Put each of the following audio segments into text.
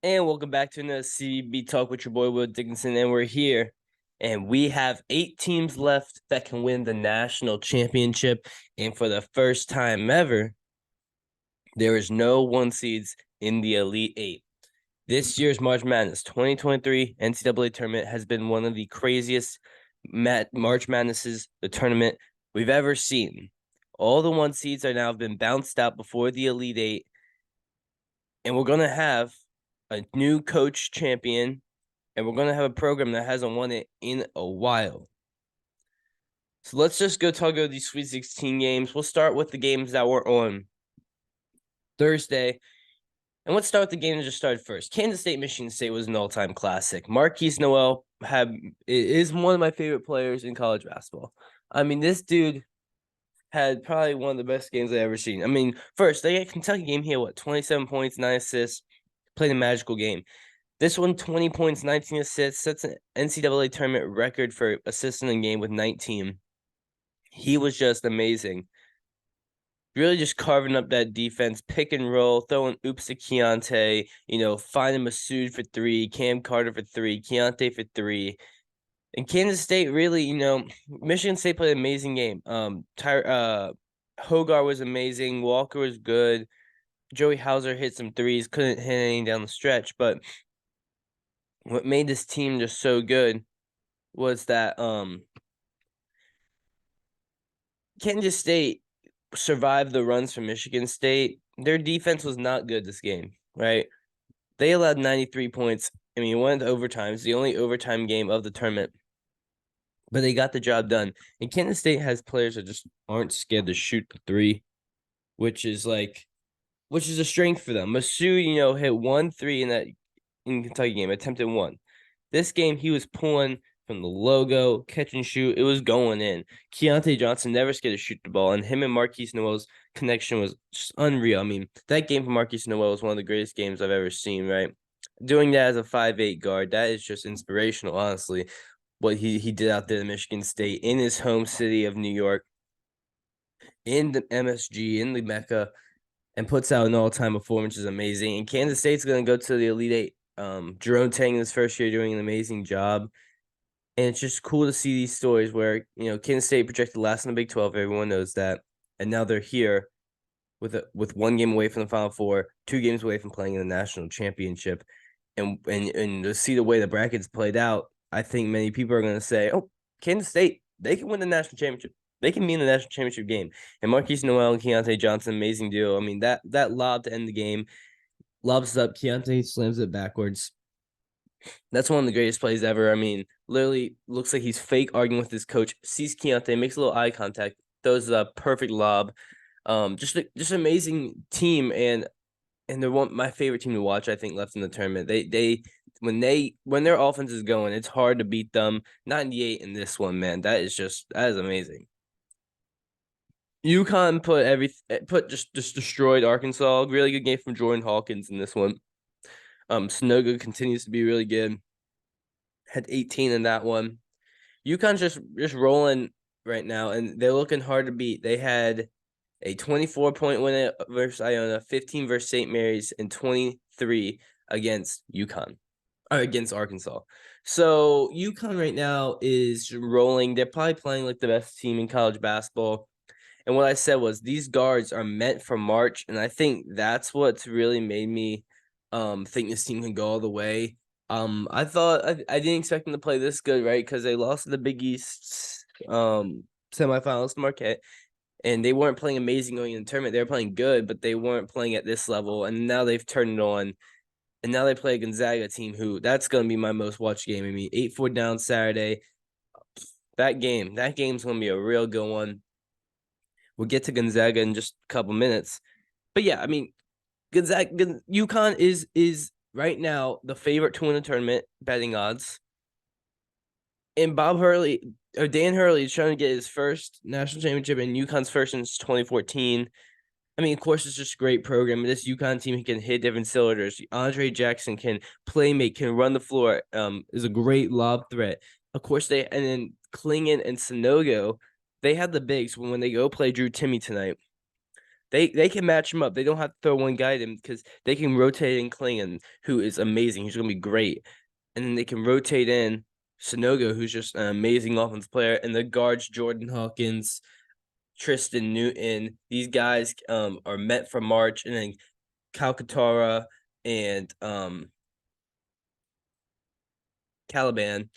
And welcome back to another CBB Talk with your boy Will Dickinson. And we're here, and we have 8 teams left that can win the national championship. And for the first time ever, there is no one seeds in the Elite Eight. This year's March Madness 2023 NCAA tournament has been one of the craziest March Madnesses, the tournament we've ever seen. All the one seeds are now been bounced out before the Elite Eight, and we're gonna have a new coach champion, and we're going to have a program that hasn't won it in a while. So let's just go talk about these Sweet 16 games. We'll start with the games that were on Thursday. And let's start with the game that just started first. Kansas State, Michigan State was an all-time classic. Markquis Nowell is one of my favorite players in college basketball. I mean, this dude had probably one of the best games I've ever seen. I mean, first, they had Kentucky game here, 27 points, 9 assists, played a magical game. This one, 20 points, 19 assists, sets an NCAA tournament record for assists in a game with 19. He was just amazing. Really just carving up that defense, pick and roll, throwing oops to Keontae, finding Masood for 3, Cam Carter for 3, Keontae for 3. And Kansas State really, Michigan State played an amazing game. Hogar was amazing. Walker was good. Joey Hauser hit some threes, couldn't hit anything down the stretch, but what made this team just so good was that Kansas State survived the runs from Michigan State. Their defense was not good this game, right? They allowed 93 points. I mean, it went to overtime. It's the only overtime game of the tournament, but they got the job done. And Kansas State has players that just aren't scared to shoot the three, which is a strength for them. Masood, hit 1 3 in Kentucky game, attempted 1. This game, he was pulling from the logo, catch and shoot. It was going in. Keontae Johnson never scared to shoot the ball, and him and Markquis Nowell's connection was just unreal. I mean, that game for Markquis Nowell was one of the greatest games I've ever seen, right? Doing that as a 5'8" guard, that is just inspirational, honestly, what he did out there in Michigan State, in his home city of New York, in the MSG, in the Mecca, and puts out an all-time performance, is amazing. And Kansas State's going to go to the Elite Eight. Jerome Tang in his first year doing an amazing job. And it's just cool to see these stories where, Kansas State projected last in the Big 12. Everyone knows that. And now they're here with 1 game away from the Final Four, 2 games away from playing in the national championship. And to see the way the brackets played out, I think many people are going to say, oh, Kansas State, they can win the national championship. They can be in the national championship game. And Markquis Nowell and Keontae Johnson, amazing duo. I mean, that lob to end the game, lobs it up. Keontae slams it backwards. That's one of the greatest plays ever. I mean, literally looks like he's fake arguing with his coach, sees Keontae, makes a little eye contact, throws a perfect lob. Just an amazing team, and they're my favorite team to watch, I think, left in the tournament. When their offense is going, it's hard to beat them. 98 in this one, man. That is amazing. UConn just destroyed Arkansas. Really good game from Jordan Hawkins in this one. Sanogo continues to be really good. Had 18 in that one. UConn's just rolling right now, and they're looking hard to beat. They had a 24-point win versus Iona, 15 versus St. Mary's, and 23 against against Arkansas. So UConn right now is rolling. They're probably playing like the best team in college basketball. And what I said was these guards are meant for March, and I think that's what's really made me think this team can go all the way. I thought I didn't expect them to play this good, right? Because they lost to the Big East semifinals to Marquette, and they weren't playing amazing going in the tournament. They were playing good, but they weren't playing at this level. And now they've turned it on, and now they play a Gonzaga team who that's gonna be my most watched game. I mean, 8-4 down Saturday. That game's gonna be a real good one. We'll get to Gonzaga in just a couple minutes, but yeah, I mean, UConn is right now the favorite to win the tournament, betting odds. And Dan Hurley is trying to get his first national championship, and UConn's first since 2014. I mean, of course, it's just a great program. This UConn team can hit different cylinders. Andre Jackson can make, can run the floor. Is a great lob threat. Of course, and then Klingon and Sanogo, they have the bigs when they go play Drew Timme tonight. They can match him up. They don't have to throw one guy at him because they can rotate in Klingon, who is amazing. He's going to be great. And then they can rotate in Sonogo, who's just an amazing offensive player. And the guards, Jordan Hawkins, Tristan Newton, these guys are meant for March. And then Calcaterra and Caliban,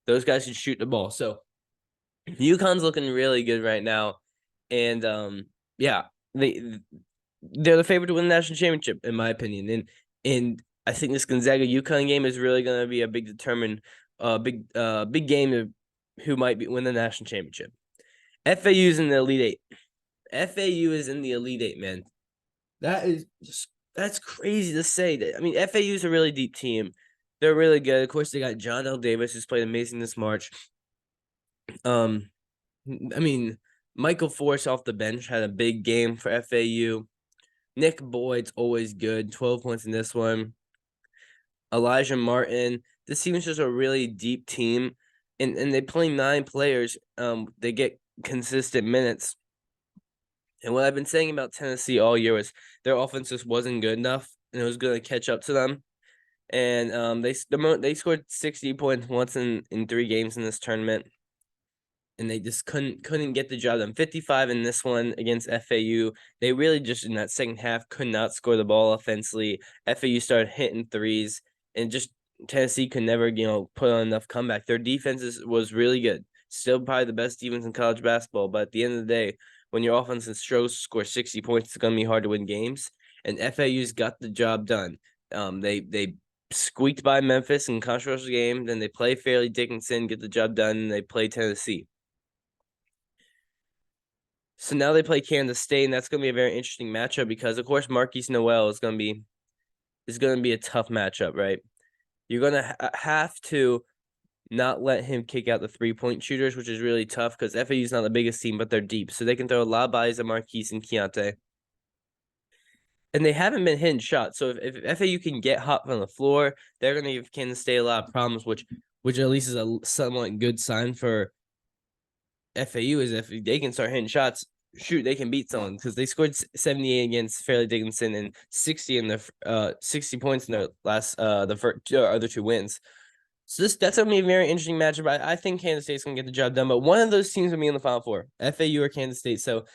those guys can shoot the ball. So UConn's looking really good right now. And yeah, they're the favorite to win the national championship, in my opinion. And I think this Gonzaga UConn game is really going to be a big big game of who might win the national championship. FAU is in the Elite Eight. FAU is in the Elite Eight, man. That's crazy to say. I mean, FAU is a really deep team. They're really good. Of course, they got John L. Davis, who's played amazing this March. I mean, Michael Force off the bench had a big game for FAU. Nick Boyd's always good, 12 points in this one. Elijah Martin. This team is just a really deep team, and they play 9 players. They get consistent minutes. And what I've been saying about Tennessee all year was their offense just wasn't good enough, and it was going to catch up to them. And they scored 60 points once in 3 games in this tournament, and they just couldn't get the job done. 55 in this one against FAU. They really just in that second half could not score the ball offensively. FAU started hitting threes, and just Tennessee could never put on enough comeback. Their defense was really good. Still probably the best defense in college basketball, but at the end of the day, when your offense struggles to score 60 points, it's going to be hard to win games. And FAU's got the job done. They squeaked by Memphis in controversial game. Then they play Fairleigh Dickinson, get the job done, and they play Tennessee. So now they play Kansas State, and that's going to be a very interesting matchup because, of course, Markquis Nowell is going to be a tough matchup, right? You're going to have to not let him kick out the 3-point shooters, which is really tough because FAU is not the biggest team, but they're deep. So they can throw a lot of bodies at Markquis and Keontae. And they haven't been hitting shots. So if FAU can get hot from the floor, they're going to give Kansas State a lot of problems, which at least is a somewhat good sign for FAU is if they can start hitting shots, shoot, they can beat someone because they scored 78 against Fairleigh Dickinson and 60 in the 60 points in their last other 2 wins. So that's gonna be a very interesting matchup. I think Kansas State's gonna get the job done, but one of those teams will be in the Final Four, FAU or Kansas State. So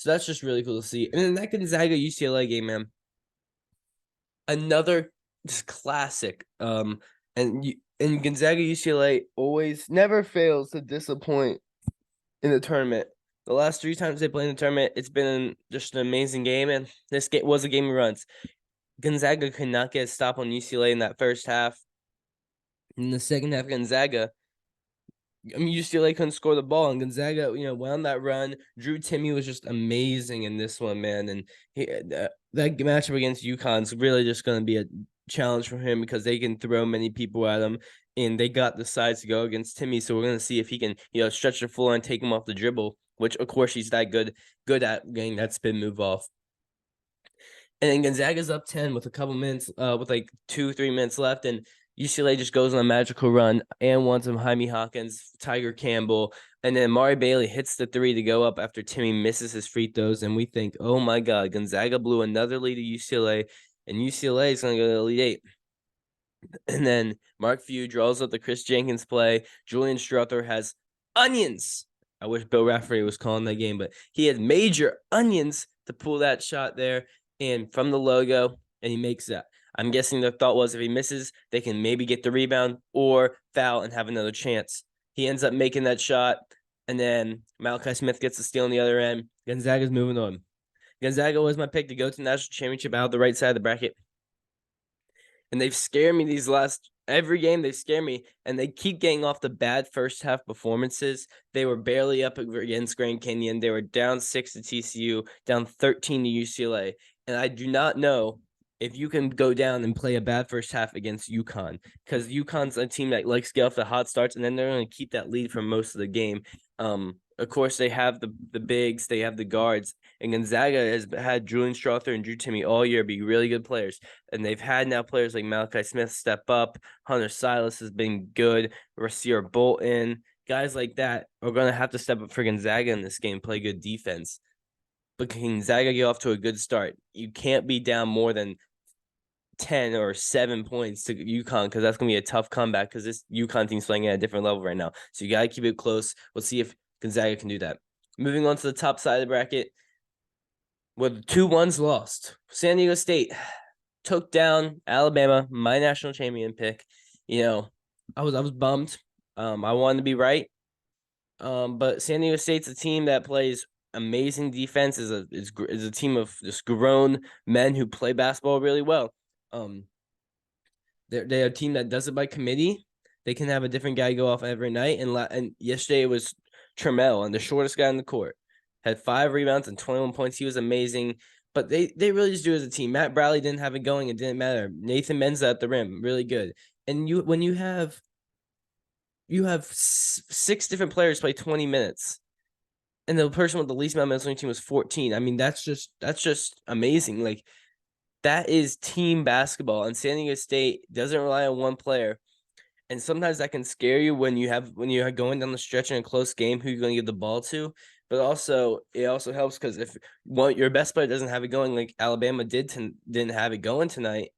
that's just really cool to see. And then that Gonzaga-UCLA game, man, another just classic. And Gonzaga-UCLA always never fails to disappoint in the tournament. The last 3 times they played in the tournament, it's been just an amazing game, and this game was a game of runs. Gonzaga could not get a stop on UCLA in that first half. In the second half, UCLA couldn't score the ball, and Gonzaga, went on that run. Drew Timme was just amazing in this one, man, and that matchup against UConn's really just going to be a challenge for him because they can throw many people at him, and they got the size to go against Timme. So we're going to see if he can, stretch the floor and take him off the dribble, which of course he's that good at getting that spin move off. And then Gonzaga's up 10 with a couple minutes, with like 2-3 minutes left, and UCLA just goes on a magical run and wants him Jaime Hawkins, Tiger Campbell, and then Mari Bailey hits the 3 to go up after Timme misses his free throws, and we think, oh my God, Gonzaga blew another lead to UCLA, and UCLA is going to go to the Elite Eight. And then Mark Few draws up the Chris Jenkins play. Julian Strother has onions. I wish Bill Raftery was calling that game, but he had major onions to pull that shot there and from the logo, and he makes that. I'm guessing the thought was if he misses, they can maybe get the rebound or foul and have another chance. He ends up making that shot, and then Markquis Smith gets the steal on the other end. Gonzaga's moving on. Gonzaga was my pick to go to the national championship out the right side of the bracket. And they've scared me every game. They scare me, and they keep getting off the bad first half performances. They were barely up against Grand Canyon. They were down 6 to TCU, down 13 to UCLA. And I do not know if you can go down and play a bad first half against UConn, because UConn's a team that likes to get off the hot starts, and then they're going to keep that lead for most of the game. Of course, they have the bigs, they have the guards, and Gonzaga has had Julian Strother and Drew Timme all year be really good players, and they've had now players like Markquis Smith step up. Hunter Silas has been good. Rasir Bolton, guys like that are going to have to step up for Gonzaga in this game, play good defense. but can Gonzaga get off to a good start? You can't be down more than 10 or 7 points to UConn because that's going to be a tough comeback because this UConn team's playing at a different level right now. So you got to keep it close. We'll see if Gonzaga can do that. Moving on to the top side of the bracket, with 2-1s lost, San Diego State took down Alabama, my national champion pick. I was bummed. I wanted to be right. But San Diego State's a team that plays amazing defense. Is a team of just grown men who play basketball really well. They're a team that does it by committee. They can have a different guy go off every night. And yesterday it was Trammell, and the shortest guy on the court had 5 rebounds and 21 points. He was amazing. But they really just do it as a team. Matt Bradley didn't have it going. It didn't matter. Nathan Menza at the rim, really good. And when you have 6 different players play 20 minutes, and the person with the least amount of minutes on the team was 14. I mean, that's just amazing. Like, that is team basketball, and San Diego State doesn't rely on one player. And sometimes that can scare you when you're going down the stretch in a close game, who you're going to give the ball to. But it also helps because if your best player doesn't have it going, like Alabama didn't have it going tonight,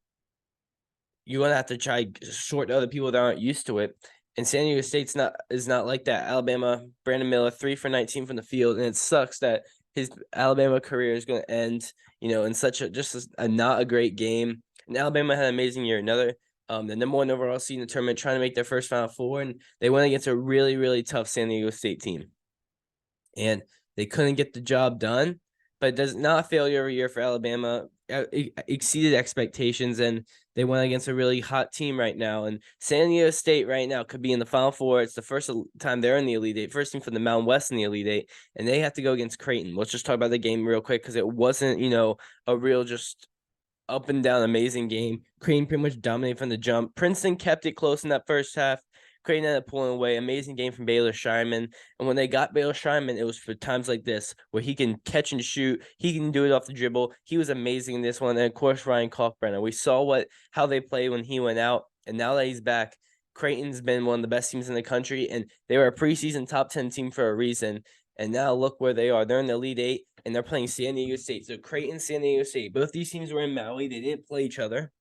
you're going to have to try short other people that aren't used to it. And San Diego State's is not like that. Alabama, Brandon Miller, 3 for 19 from the field, and it sucks that his Alabama career is going to end, in such a not a great game. And Alabama had an amazing year. The number 1 overall seed in the tournament, trying to make their first Final Four, and they went against a really, really tough San Diego State team. And they couldn't get the job done, but it does not failure every year for Alabama. It exceeded expectations, and they went against a really hot team right now. And San Diego State right now could be in the Final Four. It's the first time they're in the Elite Eight, first team from the Mountain West in the Elite Eight, and they have to go against Creighton. Let's just talk about the game real quick because it wasn't, a real just up and down amazing game. Creighton pretty much dominated from the jump. Princeton kept it close in that first half. Creighton ended up pulling away. Amazing game from Baylor Scheinman. And when they got Baylor Scheinman, it was for times like this where he can catch and shoot. He can do it off the dribble. He was amazing in this one. And of course, Ryan Kalkbrenner. We saw how they played when he went out. And now that he's back, Creighton's been one of the best teams in the country. And they were a preseason top 10 team for a reason. And now look where they are. They're in the Elite Eight, and they're playing San Diego State. So Creighton, San Diego State. Both these teams were in Maui. They didn't play each other.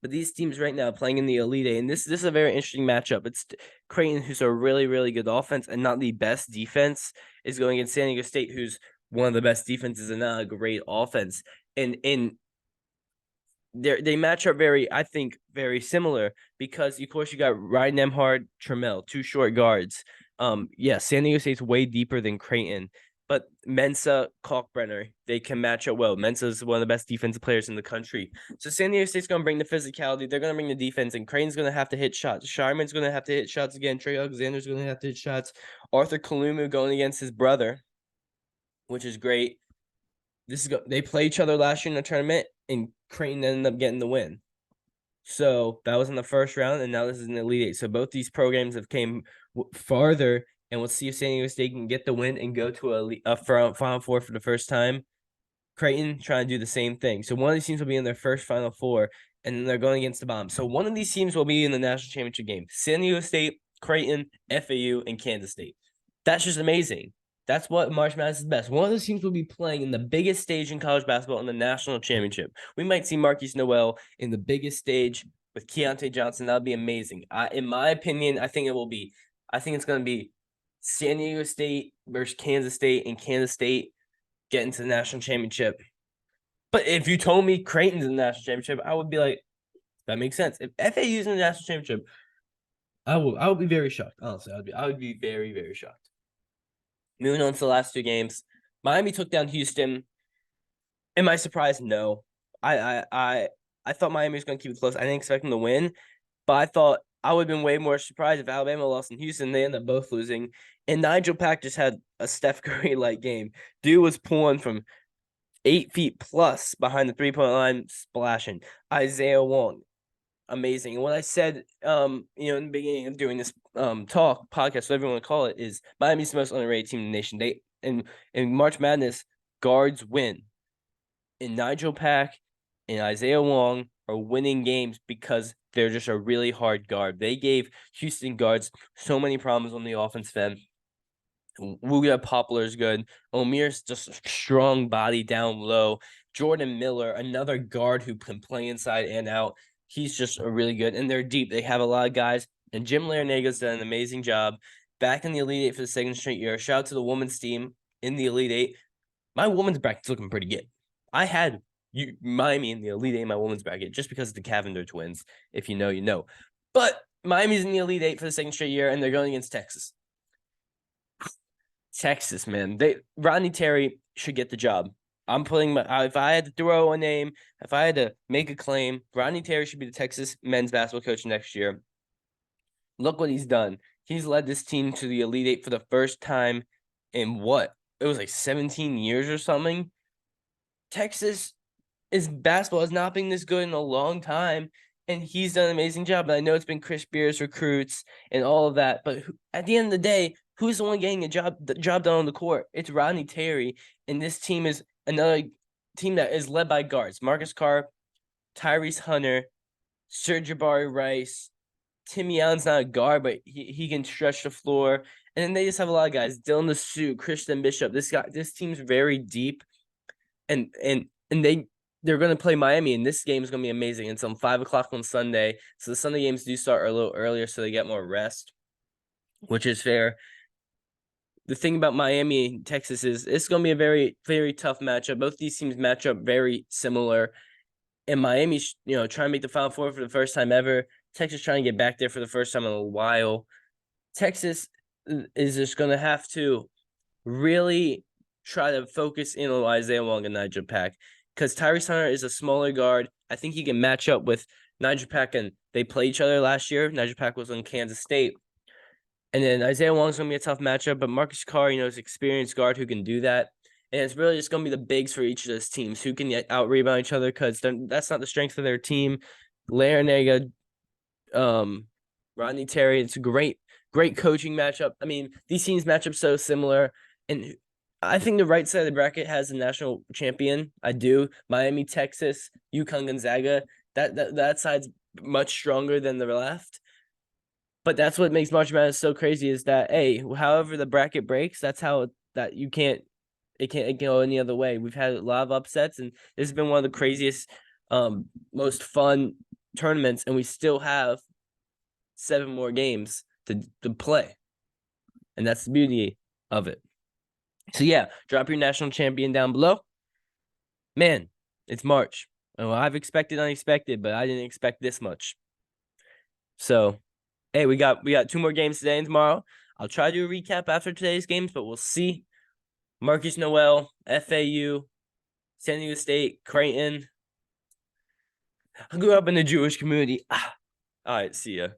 But these teams right now playing in the Elite Eight, and this is a very interesting matchup. It's Creighton, who's a really, really good offense and not the best defense, is going against San Diego State, who's one of the best defenses and not a great offense. And they match up I think, very similar because, of course, you got Ryan Nembhard, Trammell, 2 short guards. San Diego State's way deeper than Creighton, but Mensa, Kalkbrenner, they can match up well. Mensa is one of the best defensive players in the country. So San Diego State's going to bring the physicality. They're going to bring the defense, and Creighton's going to have to hit shots. Sharman's going to have to hit shots again. Trey Alexander's going to have to hit shots. Arthur Kalumu going against his brother, which is great. They play each other last year in the tournament, and Creighton ended up getting the win. So that was in the first round, and now this is an Elite Eight. So both these programs have came farther, and we'll see if San Diego State can get the win and go to a Final Four for the first time. Creighton trying to do the same thing. So one of these teams will be in their first Final Four, and then they're going against the bomb. So one of these teams will be in the national championship game. San Diego State, Creighton, FAU, and Kansas State. That's just amazing. That's what March Madness is best. One of those teams will be playing in the biggest stage in college basketball in the national championship. We might see Markquis Nowell in the biggest stage with Keontae Johnson. That would be amazing. In my opinion, I think it's going to be San Diego State versus Kansas State, and Kansas State getting to the national championship. But if you told me Creighton's in the national championship, I would be like, that makes sense. If FAU's in the national championship, I would be very shocked. Honestly, I would be very, very shocked. Moving on to the last 2 games, Miami took down Houston. Am I surprised? No. I thought Miami was going to keep it close. I didn't expect them to win, but I thought I would have been way more surprised if Alabama lost in Houston. They ended up both losing, and Nigel Pack just had a Steph Curry-like game. Dude was pulling from 8 feet plus behind the 3-point line, splashing. Isaiah Wong, amazing. And what I said, in the beginning of doing this podcast, whatever you want to call it, is Miami's the most underrated team in the nation. They in March Madness, guards win. And Nigel Pack and Isaiah Wong are winning games because they're just a really hard guard. They gave Houston guards so many problems on the offensive end. Wuga Poplar's good. Omir's just a strong body down low. Jordan Miller, another guard who can play inside and out. He's just a really good. And they're deep. They have a lot of guys. And Jim Larrañaga's done an amazing job. Back in the Elite Eight for the second straight year. Shout out to the women's team in the Elite Eight. My women's bracket's looking pretty good. I had Miami in the Elite Eight in my women's bracket just because of the Cavender twins. If you know, you know. But Miami's in the Elite Eight for the second straight year, and they're going against Texas. Texas, man. Rodney Terry should get the job. I'm putting if I had to throw a name, if I had to make a claim, Rodney Terry should be the Texas men's basketball coach next year. Look what he's done. He's led this team to the Elite Eight for the first time in what? It was like 17 years or something. Texas basketball has not been this good in a long time, and he's done an amazing job. And I know it's been Chris Beers recruits and all of that, but at the end of the day, who's the one getting the job done on the court? It's Rodney Terry, and this team is another team that is led by guards: Marcus Carr, Tyrese Hunter, Serge Jabari Rice. Timmy Allen's not a guard, but he can stretch the floor. And then they just have a lot of guys: Dylan LeSue, Christian Bishop. This team's very deep, and they're going to play Miami, and this game is going to be amazing. It's on 5 o'clock on Sunday, so the Sunday games do start a little earlier, so they get more rest, which is fair. The thing about Miami and Texas is it's going to be a very, very tough matchup. Both these teams match up very similar. And Miami, trying to make the Final Four for the first time ever. Texas trying to get back there for the first time in a while. Texas is just going to have to really try to focus in on Isaiah Wong and Nigel Pack, because Tyrese Hunter is a smaller guard. I think he can match up with Nigel Pack, and they played each other last year. Nigel Pack was on Kansas State. And then Isaiah Wong's going to be a tough matchup, but Marcus Carr, is an experienced guard who can do that. And it's really just going to be the bigs for each of those teams who can out-rebound each other, because that's not the strength of their team. Larrañaga, Rodney Terry, it's a great coaching matchup. I mean, these teams match up so similar. And I think the right side of the bracket has a national champion. I do. Miami, Texas, UConn, Gonzaga. That side's much stronger than the left. But that's what makes March Madness so crazy, is that, hey, however the bracket breaks, that's how that it can't go any other way. We've had a lot of upsets, and this has been one of the craziest, most fun tournaments, and we still have 7 more games to play. And that's the beauty of it. So yeah, drop your national champion down below. Man, it's March. Oh, I've expected unexpected, but I didn't expect this much. So, hey, we got 2 more games today and tomorrow. I'll try to do a recap after today's games, but we'll see. Markquis Nowell, FAU, San Diego State, Creighton. I grew up in the Jewish community. All right, see ya.